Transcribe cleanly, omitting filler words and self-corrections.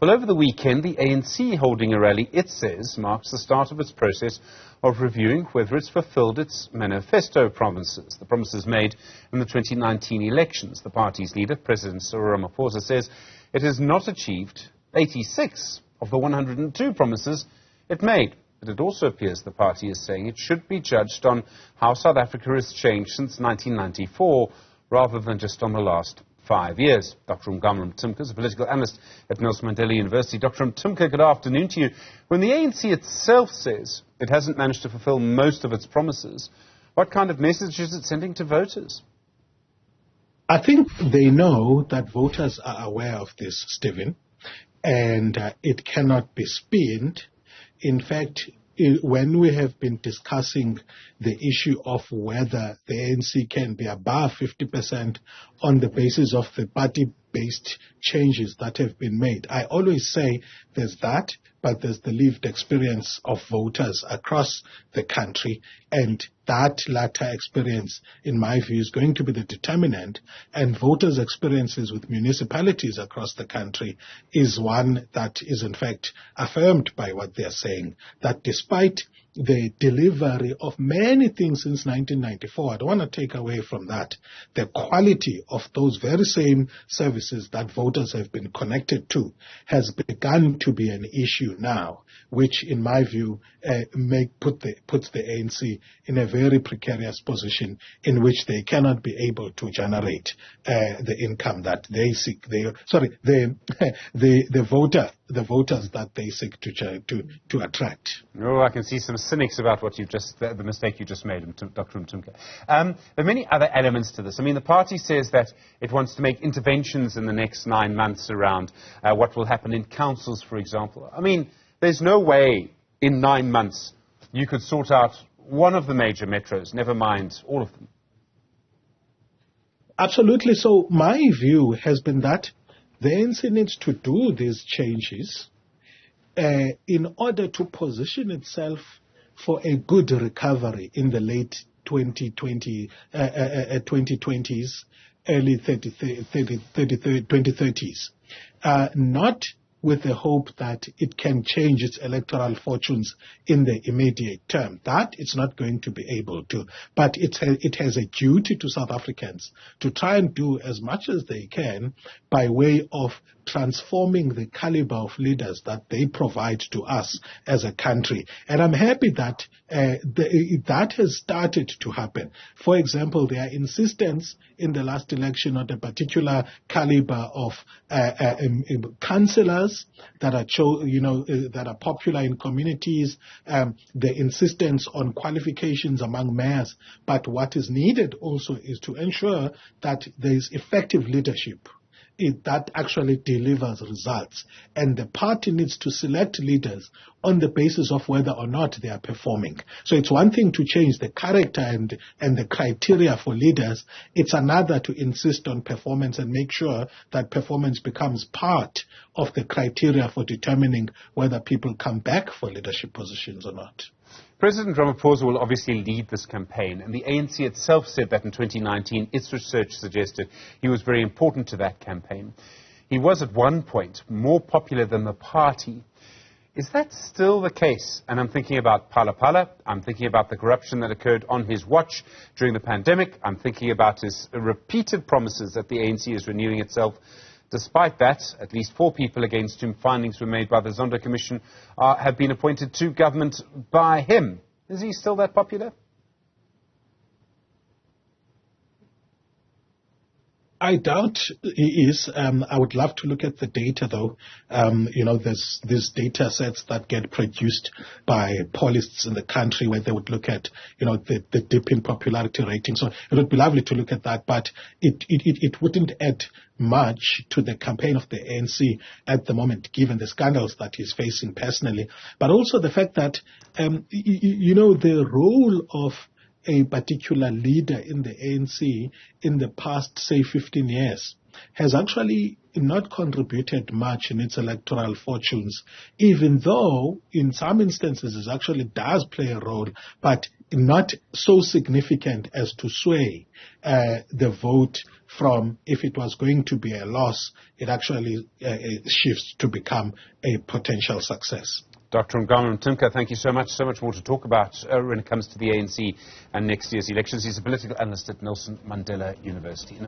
Well, over the weekend, the ANC holding a rally, it says, marks the start of its process of reviewing whether it's fulfilled its manifesto promises, the promises made in the 2019 elections. The party's leader, President Cyril Ramaphosa, says it has not achieved 86 of the 102 promises it made. But it also appears the party is saying it should be judged on how South Africa has changed since 1994, rather than just on the last 5 years. Dr Ongama Mtimka is a political analyst at Nelson Mandela University. Dr Mtimka, good afternoon to you. When the ANC itself says it hasn't managed to fulfill most of its promises, what kind of message is it sending to voters? I think they know that voters are aware of this, Stephen, and it cannot be spinned. In fact, when we have been discussing the issue of whether the ANC can be above 50% on the basis of the party-based changes that have been made, I always say there's that, but there's the lived experience of voters across the country, and that latter experience, in my view, is going to be the determinant, and voters' experiences with municipalities across the country is one that is, in fact, affirmed by what they're saying, that despite the delivery of many things since 1994, I don't want to take away from that, the quality of those very same services that voters have been connected to has begun to be an issue now, which, in my view, puts the ANC in a very precarious position in which they cannot be able to generate the income that they seek. The voters that they seek to attract. Oh, I can see some cynics about what the mistake you just made, Dr. Mtimka. There are many other elements to this. I mean, the party says that it wants to make interventions in the next 9 months around what will happen in councils, for example. I mean, there's no way in 9 months you could sort out one of the major metros, never mind all of them. Absolutely. So my view has been that the ANC needs to do these changes in order to position itself for a good recovery in the late 2020s, early 2030s. Not with the hope that it can change its electoral fortunes in the immediate term. That it's not going to be able to. But it has a duty to South Africans to try and do as much as they can by way of transforming the caliber of leaders that they provide to us as a country. And I'm happy that that has started to happen. For example, their insistence in the last election on a particular caliber of councillors that are that are popular in communities, the insistence on qualifications among mayors. But what is needed also is to ensure that there is effective leadership that actually delivers results. And the party needs to select leaders on the basis of whether or not they are performing. So it's one thing to change the character and the criteria for leaders. It's another to insist on performance and make sure that performance becomes part of the criteria for determining whether people come back for leadership positions or not. President Ramaphosa will obviously lead this campaign, and the ANC itself said that in 2019 its research suggested he was very important to that campaign. He was at one point more popular than the party. Is that still the case? And I'm thinking about Phala Phala, I'm thinking about the corruption that occurred on his watch during the pandemic, I'm thinking about his repeated promises that the ANC is renewing itself. Despite that, at least 4 people against whom findings were made by the Zondo Commission have been appointed to government by him. Is he still that popular? I doubt he is. I would love to look at the data, though. There's these data sets that get produced by pollists in the country where they would look at, the dip in popularity rating. So it would be lovely to look at that, but it wouldn't add much to the campaign of the ANC at the moment, given the scandals that he's facing personally, but also the fact that, the role of a particular leader in the ANC in the past, say, 15 years has actually not contributed much in its electoral fortunes, even though in some instances it actually does play a role, but not so significant as to sway the vote from, if it was going to be a loss, it actually shifts to become a potential success. Dr Ongama Mtimka, thank you so much. So much more to talk about when it comes to the ANC and next year's elections. He's a political analyst at Nelson Mandela University.